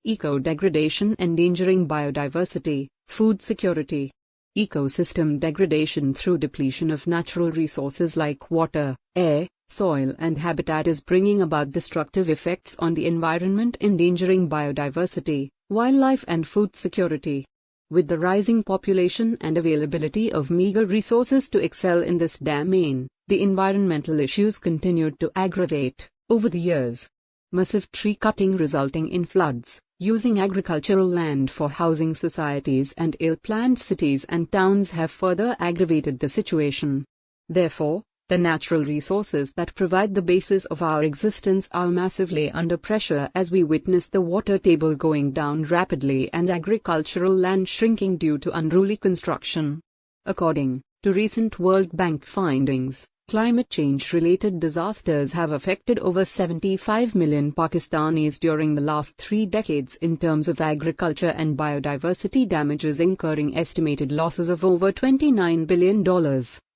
Eco-degradation endangering biodiversity, food security. Ecosystem degradation through depletion of natural resources like water, air, soil and habitat is bringing about destructive effects on the environment, endangering biodiversity, wildlife and food security. With the rising population and availability of meager resources to excel in this domain, the environmental issues continued to aggravate over the years. Massive tree cutting resulting in floods, using agricultural land for housing societies and ill-planned cities and towns have further aggravated the situation. Therefore, the natural resources that provide the basis of our existence are massively under pressure as we witness the water table going down rapidly and agricultural land shrinking due to unruly construction. According to recent World Bank findings, climate change-related disasters have affected over 75 million Pakistanis during the last 3 decades in terms of agriculture and biodiversity damages, incurring estimated losses of over $29 billion,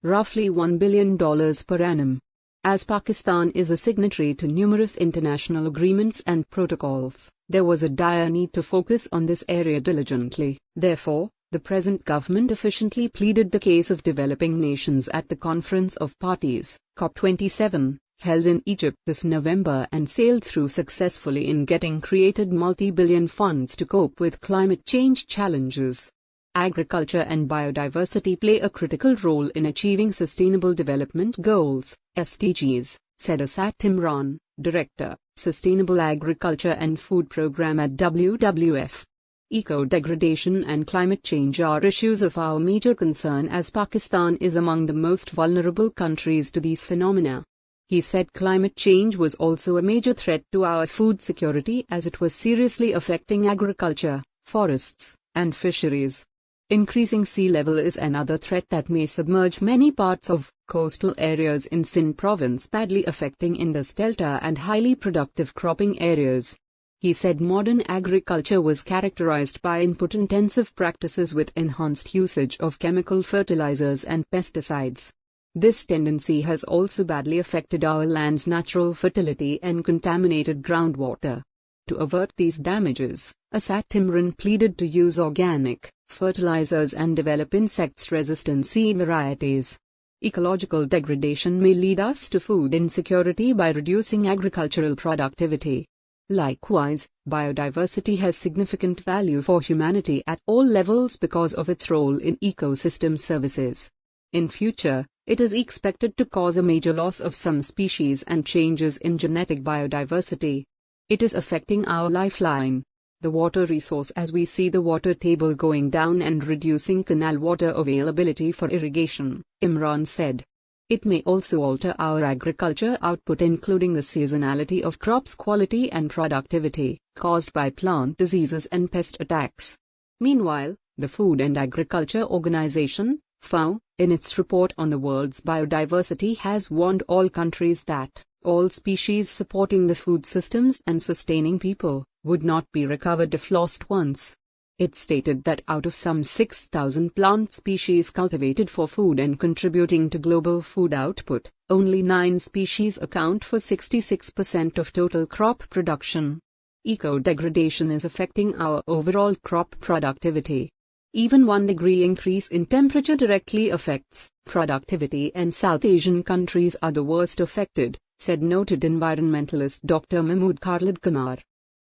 roughly $1 billion per annum. As Pakistan is a signatory to numerous international agreements and protocols, there was a dire need to focus on this area diligently. Therefore, the present government efficiently pleaded the case of developing nations at the Conference of Parties, COP27, held in Egypt this November and sailed through successfully in getting created multi-billion funds to cope with climate change challenges. Agriculture and biodiversity play a critical role in achieving Sustainable Development Goals, SDGs, said Asad Imran, Director, Sustainable Agriculture and Food Program at WWF. Eco-degradation and climate change are issues of our major concern as Pakistan is among the most vulnerable countries to these phenomena. He said climate change was also a major threat to our food security as it was seriously affecting agriculture, forests, and fisheries. Increasing sea level is another threat that may submerge many parts of coastal areas in Sindh province, badly affecting Indus Delta and highly productive cropping areas. He said modern agriculture was characterized by input-intensive practices with enhanced usage of chemical fertilizers and pesticides. This tendency has also badly affected our land's natural fertility and contaminated groundwater. To avert these damages, Asad Imran pleaded to use organic fertilizers and develop insect-resistant seed varieties. Ecological degradation may lead us to food insecurity by reducing agricultural productivity. Likewise, biodiversity has significant value for humanity at all levels because of its role in ecosystem services. In future, it is expected to cause a major loss of some species and changes in genetic biodiversity. It is affecting our lifeline, the water resource, as we see the water table going down and reducing canal water availability for irrigation, Imran said. It may also alter our agriculture output, including the seasonality of crops, quality and productivity, caused by plant diseases and pest attacks. Meanwhile, the Food and Agriculture Organization, FAO, in its report on the world's biodiversity has warned all countries that all species supporting the food systems and sustaining people would not be recovered if lost once. It stated that out of some 6,000 plant species cultivated for food and contributing to global food output, only 9 species account for 66% of total crop production. Eco-degradation is affecting our overall crop productivity. Even 1 degree increase in temperature directly affects productivity, and South Asian countries are the worst affected, said noted environmentalist Dr. Mahmood Khalid Kumar.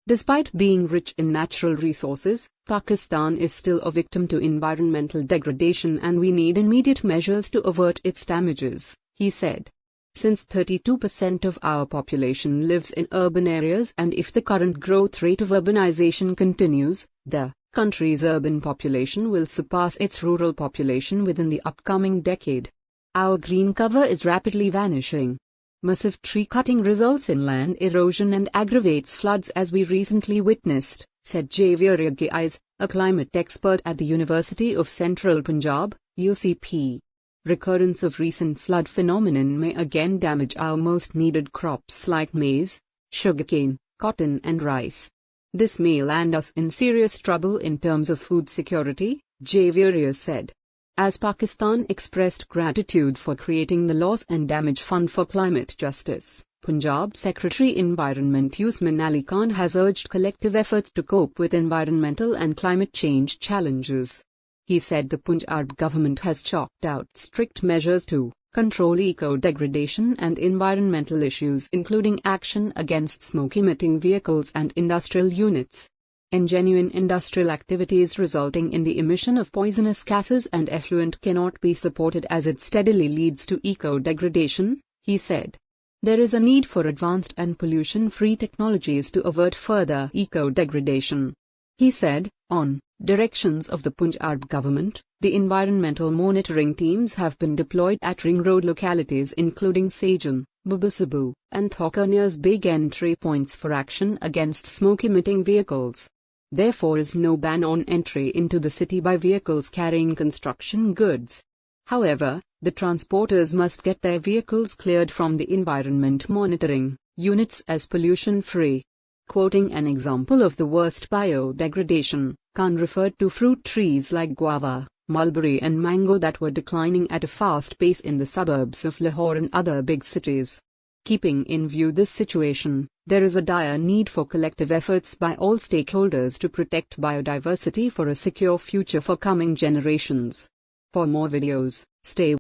Despite being rich in natural resources, Pakistan is still a victim to environmental degradation and we need immediate measures to avert its damages, he said. Since 32% of our population lives in urban areas, and if the current growth rate of urbanization continues, the country's urban population will surpass its rural population within the upcoming decade. Our green cover is rapidly vanishing. Massive tree cutting results in land erosion and aggravates floods, as we recently witnessed, said Javier Gais, a climate expert at the University of Central Punjab, UCP. Recurrence of recent flood phenomenon may again damage our most needed crops like maize, sugarcane, cotton and rice. This may land us in serious trouble in terms of food security, Javier said. As Pakistan expressed gratitude for creating the Loss and Damage Fund for Climate Justice, Punjab Secretary Environment Usman Ali Khan has urged collective efforts to cope with environmental and climate change challenges. He said the Punjab government has chalked out strict measures to control eco-degradation and environmental issues, including action against smoke-emitting vehicles and industrial units. Genuine industrial activities resulting in the emission of poisonous gases and effluent cannot be supported as it steadily leads to eco-degradation, he said. There is a need for advanced and pollution-free technologies to avert further eco-degradation. He said, on directions of the Punjab government, the environmental monitoring teams have been deployed at ring road localities including Sajan, Babasabu, and Thoka near big entry points for action against smoke-emitting vehicles. There is no ban on entry into the city by vehicles carrying construction goods. However, the transporters must get their vehicles cleared from the environment monitoring units as pollution-free. Quoting an example of the worst biodegradation, Khan referred to fruit trees like guava, mulberry and mango that were declining at a fast pace in the suburbs of Lahore and other big cities. Keeping in view this situation, there is a dire need for collective efforts by all stakeholders to protect biodiversity for a secure future for coming generations. For more videos, stay